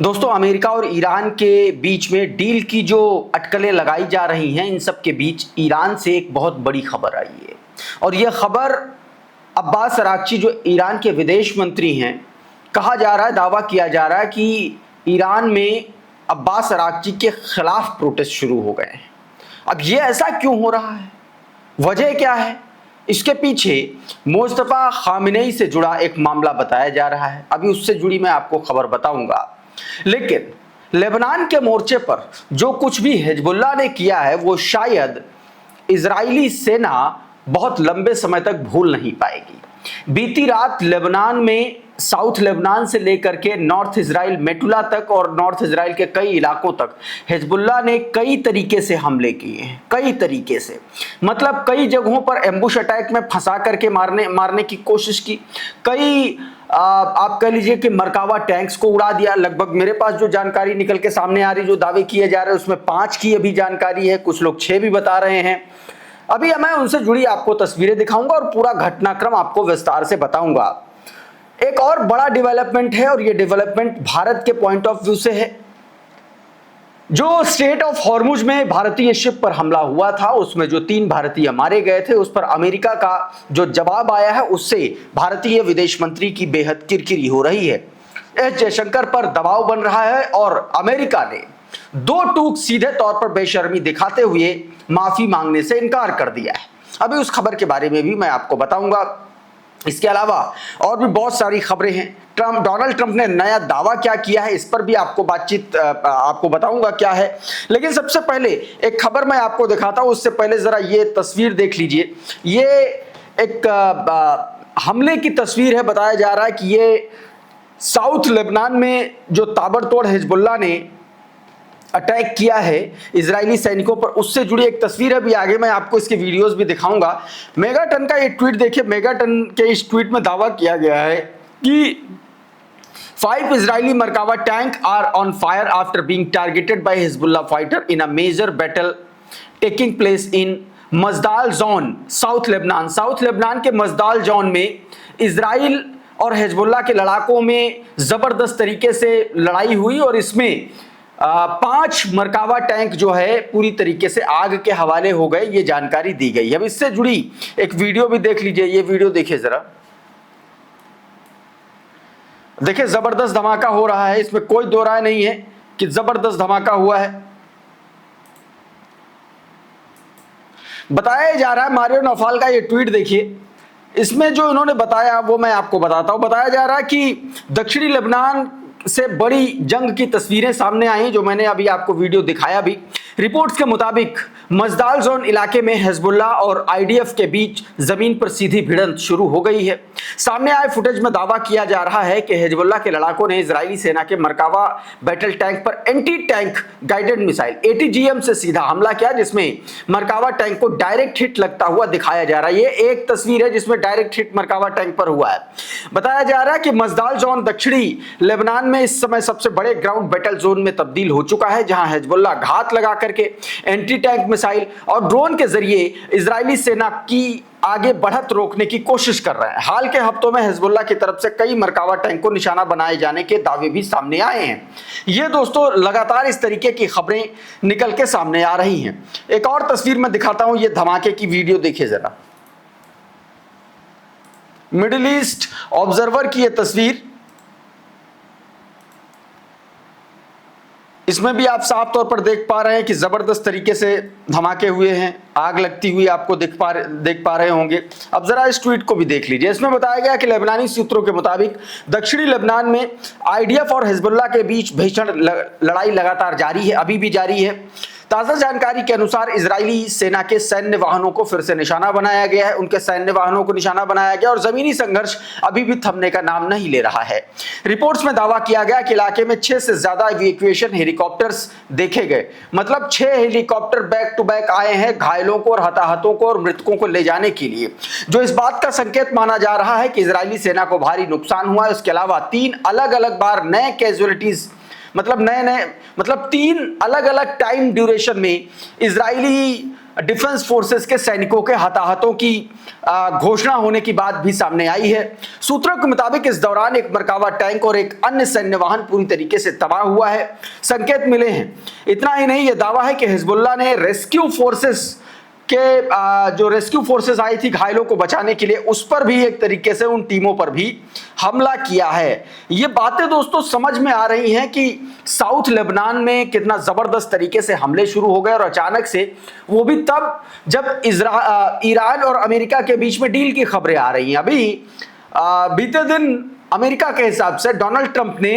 दोस्तों, अमेरिका और ईरान के बीच में डील की जो अटकलें लगाई जा रही हैं, इन सब के बीच ईरान से एक बहुत बड़ी खबर आई है। और यह खबर अब्बास अराक्ची जो ईरान के विदेश मंत्री हैं, कहा जा रहा है, दावा किया जा रहा है कि ईरान में अब्बास अराक्ची के खिलाफ प्रोटेस्ट शुरू हो गए हैं। अब ये ऐसा क्यों हो रहा है, वजह क्या है? इसके पीछे मुस्तफा खामेनी से जुड़ा एक मामला बताया जा रहा है। अभी उससे जुड़ी मैं आपको खबर बताऊंगा। लेकिन लेबनान के मोर्चे पर जो कुछ भी हिजबुल्लाह ने किया है, वो शायद इजरायली सेना बहुत लंबे समय तक भूल नहीं पाएगी। बीती रात लेबनान में साउथ लेबनान से लेकर के नॉर्थ इजराइल मेटुला तक और नॉर्थ इजराइल के कई इलाकों तक हिजबुल्लाह ने कई तरीके से हमले किए हैं। कई तरीके से मतलब कई जगहों पर एम्बुश अटैक में फंसा करके मारने की कोशिश की। कई आप कह लीजिए कि मरकावा टैंक्स को उड़ा दिया। लगभग मेरे पास जो जानकारी निकल के सामने आ रही, जो दावे किए जा रहे हैं, उसमें 5 की अभी जानकारी है, कुछ लोग 6 भी बता रहे हैं। अभी मैं उनसे जुड़ी आपको तस्वीरें दिखाऊंगा और पूरा घटनाक्रम आपको विस्तार से बताऊंगा। एक और बड़ा डेवलपमेंट है और यह डेवलपमेंट भारत के पॉइंट ऑफ व्यू से है। जो स्ट्रेट ऑफ हॉर्मुज में भारतीय शिप पर हमला हुआ था, उसमें जो 3 भारतीय मारे गए थे, उस पर अमेरिका का जो जवाब आया है, उससे भारतीय विदेश मंत्री की बेहद किरकिरी हो रही है। एस जयशंकर पर दबाव बन रहा है और अमेरिका ने 2 टूक सीधे तौर पर बेशर्मी दिखाते हुए माफी मांगने से इनकार कर दिया है। अभी उस खबर के बारे में भी मैं आपको बताऊंगा। इसके अलावा और भी बहुत सारी खबरें हैं। डोनाल्ड ट्रंप ने नया दावा क्या किया है, इस पर भी आपको आपको बताऊंगा क्या है। लेकिन सबसे पहले एक खबर मैं आपको दिखाता हूं, उससे पहले जरा ये तस्वीर देख लीजिए। ये एक हमले की तस्वीर है। बताया जा रहा है कि ये साउथ लेबनान में जो ताबड़तोड़ हिजबुल्लाह ने अटैक किया है इजरायली सैनिकों पर, उससे जुड़ी एक तस्वीर है। भी आगे मैं आपको इसके वीडियोस भी दिखाऊंगा। मेगाटन का ये ट्वीट देखिए। मेगाटन के इस ट्वीट में दावा किया गया है कि 5 Israeli Merkava tank are on fire after being targeted by Hezbollah fighter in a major battle taking place in Majdal zone south Lebanon. South Lebanon के मजदाल जोन में इजराइल और हिजबुल्लाह के लड़ाकों में जबरदस्त तरीके से लड़ाई हुई और इसमें 5 मरकावा टैंक जो है पूरी तरीके से आग के हवाले हो गए, ये जानकारी दी गई है। अब इससे जुड़ी एक वीडियो भी देख लीजिए। ये वीडियो देखिए जरा। देखिए, जबरदस्त धमाका हो रहा है, इसमें कोई दो राय नहीं है कि जबरदस्त धमाका हुआ है। बताया जा रहा है, मारियो नौफाल का ये ट्वीट देखिए। इसमें जो इन्होंने बताया वो मैं आपको बताता हूं। बताया जा रहा है कि दक्षिणी लेबनान से बड़ी जंग की तस्वीरें सामने आई, जो मैंने अभी आपको वीडियो दिखाया भी। रिपोर्ट्स के मुताबिक मजदाल जोन इलाके में हिजबुल्लाह और आईडीएफ के बीच जमीन पर सीधी भिड़ंत शुरू हो गई है। सामने आए फुटेज में दावा किया जा रहा है कि हिजबुल्लाह के लड़ाकों ने इजरायली सेना के मरकावा बैटल टैंक पर anti tank guided missile ATGM से सीधा हमला किया, जिसमें मरकावा टैंक को डायरेक्ट हिट लगता हुआ दिखाया जा रहा है। ये एक तस्वीर है जिसमें डायरेक्ट हिट मरकावा टैंक पर हुआ है। बताया जा रहा है कि मजदाल जोन दक्षिणी लेबनान में इस समय सबसे बड़े ग्राउंड बैटल जोन में तब्दील हो चुका है, जहां हिजबुल्लाह घात लगा करके एंटी टैंक मिसाइल और ड्रोन के जरिए इजरायली सेना की आगे बढ़त रोकने की कोशिश कर रहे हैं। हाल के हफ्तों में हिजबुल्लाह की तरफ से कई मरकावा टैंक को निशाना बनाए जाने के दावे भी सामने आए हैं। ये दोस्तों लगातार इस तरीके की खबरें निकल के सामने आ रही हैं। एक और तस्वीर में दिखाता हूं, ये धमाके की वीडियो देखिए जरा। मिडिल ईस्ट ऑब्जर्वर की यह तस्वीर। इसमें भी आप साफ तौर पर देख पा रहे हैं कि जबरदस्त तरीके से धमाके हुए हैं, आग लगती हुई आपको देख पा रहे होंगे। अब जरा इस ट्वीट को भी देख लीजिए। इसमें बताया गया कि लेबनानी सूत्रों के मुताबिक दक्षिणी लेबनान में आईडीएफ और हिजबुल्लाह के बीच भीषण लड़ाई लगातार जारी है, अभी भी जारी है। ताजा जानकारी के अनुसार इजरायली सेना के सैन्य वाहनों को फिर से निशाना बनाया गया है। उनके सैन्य वाहनों को निशाना बनाया गया और जमीनी संघर्ष अभी भी थमने का नाम नहीं ले रहा है। रिपोर्ट्स में दावा किया गया कि इलाके में 6 से ज्यादा इवैक्यूएशन हेलीकॉप्टर्स देखे गए। मतलब 6 हेलीकॉप्टर बैक टू बैक आए हैं घायलों को और हताहतों को और मृतकों को ले जाने के लिए, जो इस बात का संकेत माना जा रहा है कि इजरायली सेना को भारी नुकसान हुआ है। इसके अलावा 3 अलग अलग बार नए कैजुअलिटीज, मतलब 3 अलग अलग टाइम ड्यूरेशन में इजरायली डिफेंस फोर्सेस के सैनिकों के हताहतों की घोषणा होने की बात भी सामने आई है। सूत्रों के मुताबिक इस दौरान एक मरकावा टैंक और एक अन्य सैन्य वाहन पूरी तरीके से तबाह हुआ है, संकेत मिले हैं। इतना ही नहीं, यह दावा है कि हिजबुल्लाह ने रेस्क्यू फोर्सेस के जो रेस्क्यू फोर्सेस आई थी घायलों को बचाने के लिए, उस पर भी एक तरीके से उन टीमों पर भी हमला किया है। ये बातें दोस्तों समझ में आ रही हैं कि साउथ लेबनान में कितना जबरदस्त तरीके से हमले शुरू हो गए, और अचानक से वो भी तब जब ईरान और अमेरिका के बीच में डील की खबरें आ रही हैं। अभी बीते दिन अमेरिका के हिसाब से डोनाल्ड ट्रंप ने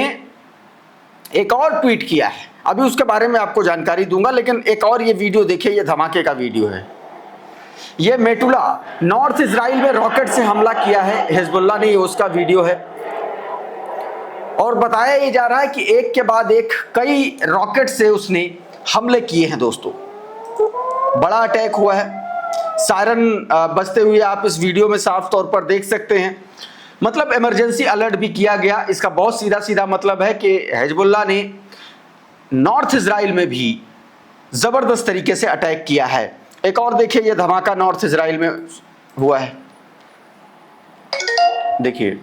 एक और ट्वीट किया है, अभी उसके बारे में आपको जानकारी दूंगा, लेकिन एक और ये वीडियो देखिए, ये धमाके का वीडियो है। ये मेटुला नॉर्थ इजराइल में रॉकेट से हमला किया है हिजबुल्लाह ने, ये उसका वीडियो है। और बताया ये जा रहा है कि एक के बाद एक कई रॉकेट से उसने हमले किए हैं दोस्तों। बड़ा अटैक हुआ है, सायरन बजते हुए आप इस वीडियो में साफ तौर पर देख सकते हैं। मतलब इमरजेंसी अलर्ट भी किया गया। इसका बहुत सीधा सीधा मतलब है कि हिजबुल्लाह ने नॉर्थ इजराइल में भी जबरदस्त तरीके से अटैक किया है। एक और देखिए, यह धमाका नॉर्थ इजराइल में हुआ है, देखिए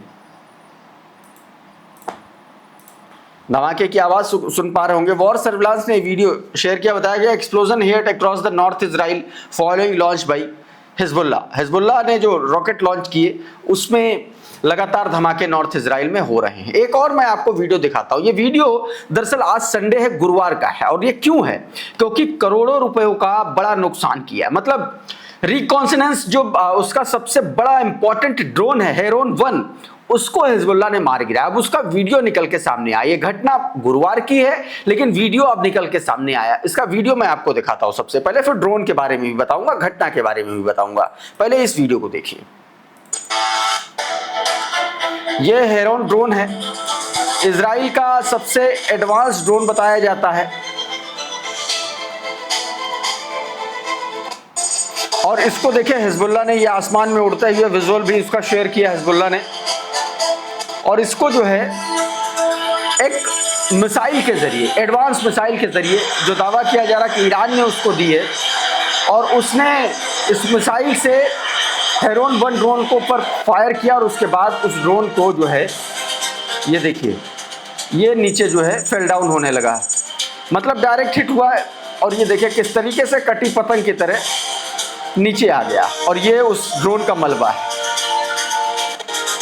धमाके की आवाज सुन पा रहे होंगे। वॉर सर्विलांस ने वीडियो शेयर किया, बताया गया explosion heard across the north Israel following launch by Hezbollah ने जो रॉकेट लॉन्च किए उसमें लगातार धमाके नॉर्थ इजराइल में हो रहे हैं। एक और मैं आपको वीडियो दिखाता हूं। ये वीडियो दरअसल आज संडे है, गुरुवार का है, और ये क्यों है? क्योंकि करोड़ों रुपयों का बड़ा नुकसान किया। मतलब रिकॉन्सिनेंस जो उसका सबसे बड़ा इंपॉर्टेंट ड्रोन है हेरोन 1, उसको हिजबुल्लाह ने मार गिराया। अब उसका वीडियो निकल के सामने आया। ये घटना गुरुवार की है, लेकिन वीडियो अब निकल के सामने आया। इसका वीडियो मैं आपको दिखाता हूं सबसे पहले, फिर ड्रोन के बारे में भी बताऊंगा, घटना के बारे में भी बताऊंगा। पहले इस वीडियो को देखिए। ये हेरोन ड्रोन है, इजराइल का सबसे एडवांस ड्रोन बताया जाता है, और इसको देखिए हिजबुल्लाह ने, ये आसमान में उड़ते हुए विजुअल भी इसका शेयर किया हिजबुल्लाह ने। और इसको जो है एक मिसाइल के जरिए, एडवांस मिसाइल के जरिए, जो दावा किया जा रहा कि ईरान ने उसको दी है, और उसने इस मिसाइल से हेरोन 1 ड्रोन को ऊपर फायर किया, और उसके बाद उस ड्रोन को जो है ये देखिए, ये नीचे जो है फेल डाउन होने लगा। मतलब डायरेक्ट हिट हुआ है, और ये देखिए किस तरीके से कटी पतंग की तरह नीचे आ गया, और ये उस ड्रोन का मलबा है।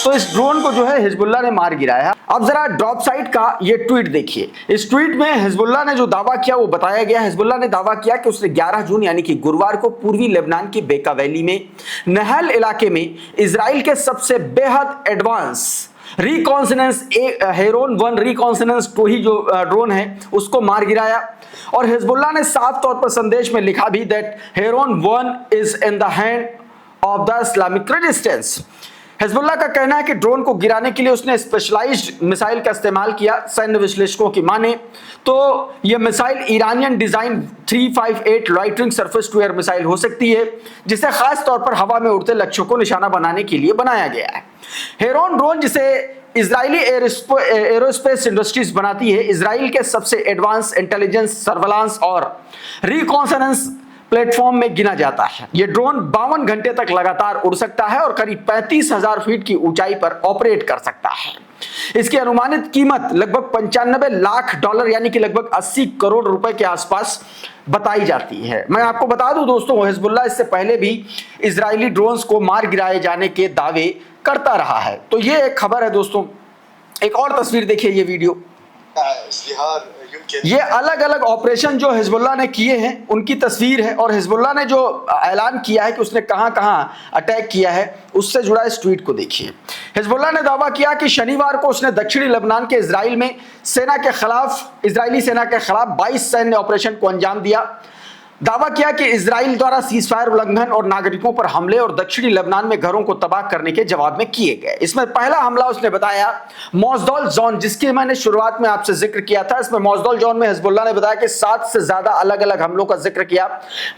तो इस ड्रोन को जो है हिजबुल्लाह ने मार गिराया। अब जरा ड्रॉप साइट का ये ट्वीट देखिए। इस ट्वीट में हिजबुल्लाह ने जो दावा किया वो बताया गया। हिजबुल्लाह ने दावा किया कि उसने 11 जून यानी कि गुरुवार को पूर्वी लेबनान की बेका वैली में नहल इलाके में इजराइल के सबसे बेहद एडवांस रिकॉन्सिनेंस हेरोन 1 रिकॉन्सिनेंस 2 ही जो ड्रोन है उसको मार गिराया। और हिजबुल्लाह ने साफ तौर पर संदेश में लिखा भी that Heron 1 is in the hand of the Islamic resistance. Hezbollah का कहना है कि ड्रोन को गिराने के लिए उसने स्पेशलाइज्ड मिसाइल का इस्तेमाल किया। सैन्य विश्लेषकों की माने तो यह missile Iranian design 358 loitering surface to air missile हो सकती है, जिसे खास तौर पर हवा में उड़ते लक्ष्यों को निशाना बनाने के लिए बनाया गया है। हेरोन ड्रोन, जिसे इजरायली एरोस्पेस इंडस्ट्रीज बनाती है, इजराइल के सबसे एडवांस इंटेलिजेंस, सर्वेलांस और रिकॉन्सनेंस प्लेटफॉर्म में गिना जाता है। यह ड्रोन 52 घंटे तक लगातार उड़ सकता है और करीब 35,000 फीट की ऊंचाई पर ऑपरेट कर सकता है। इसकी अनुमानित कीमत लगभग $95 लाख यानी कि लगभग 80 करोड़ रुपए के आसपास बताई जाती है। मैं आपको बता दूं दोस्तों, हिजबुल्लाह इससे पहले भी इजरायली ड्रोन्स को मार गिराए जाने के दावे करता रहा है। तो ये एक खबर है दोस्तों। एक और तस्वीर देखिए, ये वीडियो, ये अलग अलग ऑपरेशन जो हिजबुल्लाह ने किए हैं उनकी तस्वीर है, और हिजबुल्लाह ने जो ऐलान किया है कि उसने कहां कहां अटैक किया है उससे जुड़ा इस ट्वीट को देखिए। हिजबुल्लाह ने दावा किया कि शनिवार को उसने दक्षिणी लेबनान के इजराइली सेना के खिलाफ 22 सैन्य ऑपरेशन को अंजाम दिया। दावा किया कि इजराइल द्वारा सीजफायर उल्लंघन और नागरिकों पर हमले और दक्षिणी लेबनान में घरों को तबाह करने के जवाब में किए गए। इसमें पहला हमला उसने बताया मौजदौल जोन, जिसकी मैंने शुरुआत में आपसे जिक्र किया था। इसमें मौजदौल जोन में हिजबुल्लाह ने बताया कि 7 से ज्यादा अलग अलग हमलों का जिक्र किया।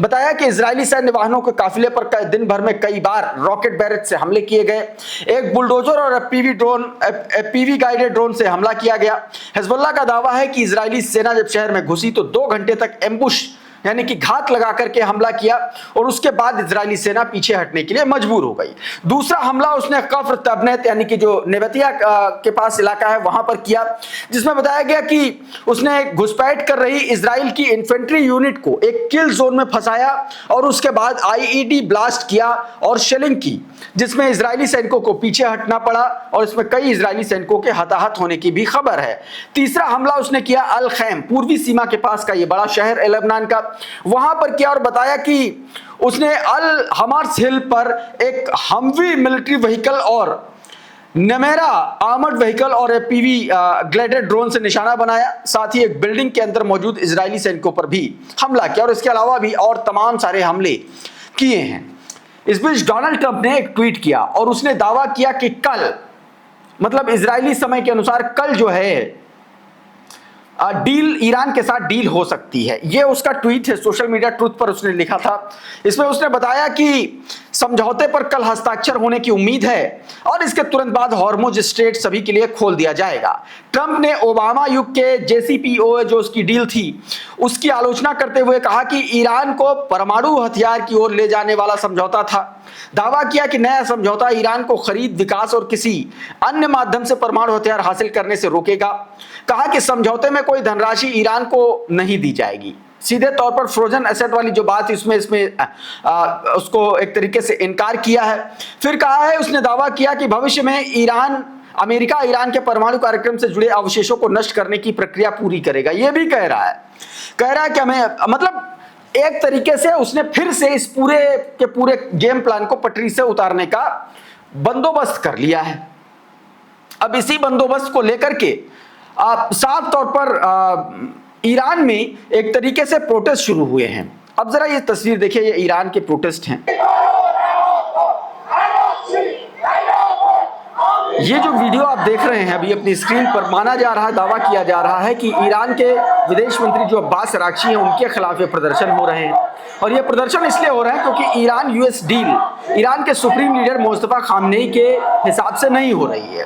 बताया कि इजरायली सैन्य वाहनों के काफिले पर दिन भर में कई बार रॉकेट बैरेज से हमले किए गए। एक बुलडोजर और एफपीवी गाइडेड ड्रोन से हमला किया गया। हिजबुल्लाह का दावा है कि इजरायली सेना जब शहर में घुसी तो 2 घंटे तक एम्बुश यानी कि घात लगा करके हमला किया और उसके बाद इजरायली सेना पीछे हटने के लिए मजबूर हो गई। दूसरा हमला उसने कफ्र तबनेत यानी कि जो नेबतिया के पास इलाका है वहां पर किया, जिसमें बताया गया कि उसने घुसपैठ कर रही इजराइल की इन्फेंट्री यूनिट को एक किल जोन में फंसाया और उसके बाद आईईडी ब्लास्ट किया और शेलिंग की, जिसमें इजरायली सैनिकों को पीछे हटना पड़ा और इसमें कई इजरायली सैनिकों के हताहत होने की भी खबर है। तीसरा हमला उसने किया अल खैम, पूर्वी सीमा के पास का ये बड़ा शहर है लेबनान का, वहां पर किया और बताया कि उसने अल हमार्स हिल पर एक हमवी मिलिट्री व्हीकल और नमेरा आर्मर्ड व्हीकल और एपीवी ग्लाइडर ड्रोन से निशाना बनाया। साथ ही एक बिल्डिंग के अंदर मौजूद इजरायली सैनिकों पर भी हमला किया और इसके अलावा भी और तमाम सारे हमले किए हैं। इस बीच डोनाल्ड ट्रंप ने एक ट्वीट किया और उसने दावा किया कि कल, मतलब इजरायली समय के अनुसार कल जो है डील, ईरान के साथ डील हो सकती है। यह उसका ट्वीट है, सोशल मीडिया ट्रूथ पर उसने लिखा था। इसमें उसने बताया कि समझौते पर कल हस्ताक्षर होने की उम्मीद है और इसके तुरंत बाद हॉर्मुज स्ट्रेट सभी के लिए खोल दिया जाएगा। ट्रंप ने ओबामा युग के जेसीपीओए जो उसकी डील थी उसकी आलोचना करते हुए कहा कि ईरान को परमाणु हथियार की ओर ले जाने वाला समझौता था। दावा किया कि नया समझौता ईरान को खरीद, विकास और किसी अन्य माध्यम से परमाणु हथियार हासिल करने से रोकेगा। कहा कि समझौते में कोई धनराशि ईरान को नहीं दी जाएगी। सीधे तौर पर फ्रोजन एसेट वाली जो बात है इसमें उसको एक तरीके से इनकार किया है। फिर कहा है, उसने दावा किया कि भविष्य में अमेरिका ईरान के परमाणु कार्यक्रम से जुड़े अवशेषों को नष्ट करने की प्रक्रिया पूरी करेगा। यह भी कह रहा है कि हमें, मतलब एक तरीके से उसने फिर से इस पूरे के पूरे गेम प्लान को पटरी से उतारने का बंदोबस्त कर लिया है। अब इसी बंदोबस्त को लेकर के साफ तौर पर ईरान में एक तरीके से प्रोटेस्ट शुरू हुए हैं। अब जरा ये तस्वीर देखिए, ये ईरान के प्रोटेस्ट हैं। ये जो वीडियो आप देख रहे हैं अभी अपनी स्क्रीन पर, माना जा रहा है, दावा किया जा रहा है कि ईरान के विदेश मंत्री जो अब्बास अराक्ची हैं उनके खिलाफ ये प्रदर्शन हो रहे हैं। और ये प्रदर्शन इसलिए हो रहे हैं क्योंकि ईरान यूएस डील ईरान के सुप्रीम लीडर मुस्तफा खामनेई के हिसाब से नहीं हो रही है।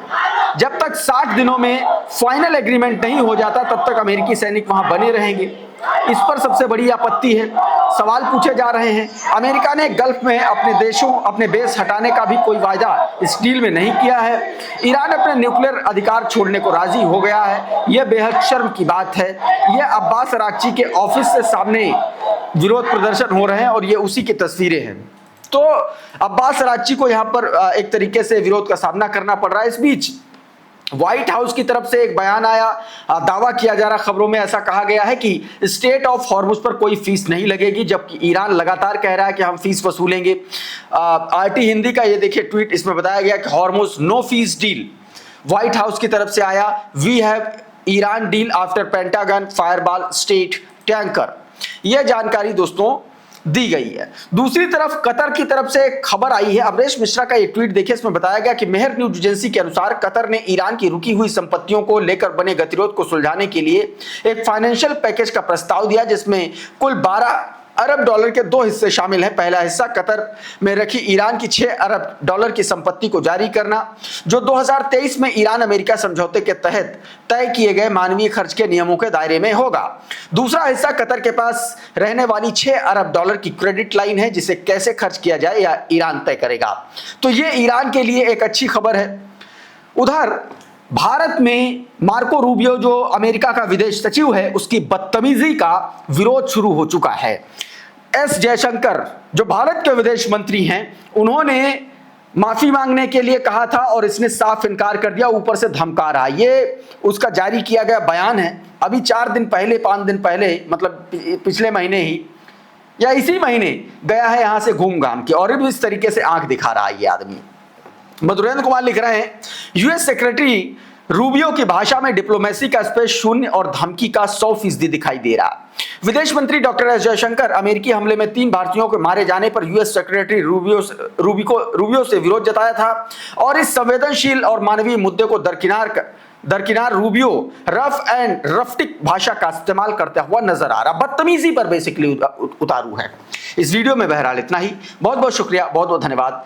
जब तक 60 दिनों में फाइनल एग्रीमेंट नहीं हो जाता तब तक अमेरिकी सैनिक वहां बने रहेंगे। इस पर सबसे बड़ी आपत्ति है। सवाल पूछे जा रहे हैं, अमेरिका ने गल्फ में अपने बेस हटाने का भी कोई वायदा इस डील में नहीं किया है। ईरान अपने न्यूक्लियर अधिकार छोड़ने को राजी हो गया है। यह बेहद शर्म की बात है। यह अब्बास अराक्ची के ऑफिस से सामने विरोध प्रदर्शन हो रहे हैं और ये उसी की तस्वीरें हैं। तो अब्बास अराक्ची को यहाँ पर एक तरीके से विरोध का सामना करना पड़ रहा है। इस बीच व्हाइट हाउस की तरफ से एक बयान आया, दावा किया जा रहा, खबरों में ऐसा कहा गया है कि स्टेट ऑफ हॉर्मुज पर कोई फीस नहीं लगेगी, जबकि ईरान लगातार कह रहा है कि हम फीस वसूलेंगे। आरटी हिंदी का ये देखिए ट्वीट, इसमें बताया गया कि Hormuz no fee deal White House की तरफ से आया। We have Iran deal after Pentagon fireball state tanker. यह जानकारी दोस्तों दी गई है। दूसरी तरफ कतर की तरफ से एक खबर आई है। अमरीश मिश्रा का एक ट्वीट देखिए, इसमें बताया गया कि मेहर न्यूज एजेंसी के अनुसार कतर ने ईरान की रुकी हुई संपत्तियों को लेकर बने गतिरोध को सुलझाने के लिए एक फाइनेंशियल पैकेज का प्रस्ताव दिया, जिसमें कुल 12 अरब डॉलर के 2 हिस्से शामिल हैं। पहला हिस्सा कतर में रखी ईरान की 6 अरब डॉलर की संपत्ति को जारी करना, जो 2023 में ईरान अमेरिका समझौते के तहत तय किए गए मानवीय खर्च के नियमों के दायरे में होगा। दूसरा हिस्सा कतर के पास रहने वाली 6 अरब डॉलर की क्रेडिट लाइन है, जिसे कैसे खर्च किया जाए या ईरान तय करेगा। तो ये ईरान के लिए एक अच्छी खबर है। उधर भारत में मार्को रूबियो जो अमेरिका का विदेश सचिव है, उसकी बदतमीजी का विरोध शुरू हो चुका है। एस जयशंकर जो भारत के विदेश मंत्री हैं, उन्होंने माफी मांगने के लिए कहा था और इसने साफ इनकार कर दिया, ऊपर से धमका रहा। ये उसका जारी किया गया बयान है। अभी 4 दिन पहले 5 दिन पहले, मतलब पिछले महीने ही या इसी महीने गया है यहां से घूम घाम के, और भी इस तरीके से आंख दिखा रहा है ये आदमी। मधुरेंद्र कुमार लिख रहे हैं, यूएस सेक्रेटरी रूबियो की भाषा में डिप्लोमेसी का स्पेस शून्य और धमकी का 100% दिखाई दे रहा। विदेश मंत्री डॉक्टर एस जयशंकर अमेरिकी हमले में 3 भारतीयों के मारे जाने पर यूएस सेक्रेटरी रूबियो से विरोध जताया था और इस संवेदनशील और मानवीय मुद्दे को दरकिनार रूबियो रफ एंड रफ्टिक भाषा का इस्तेमाल करता हुआ नजर आ रहा। बदतमीजी पर बेसिकली उतारू है। इस वीडियो में बहरहाल इतना ही। बहुत बहुत शुक्रिया, बहुत बहुत धन्यवाद।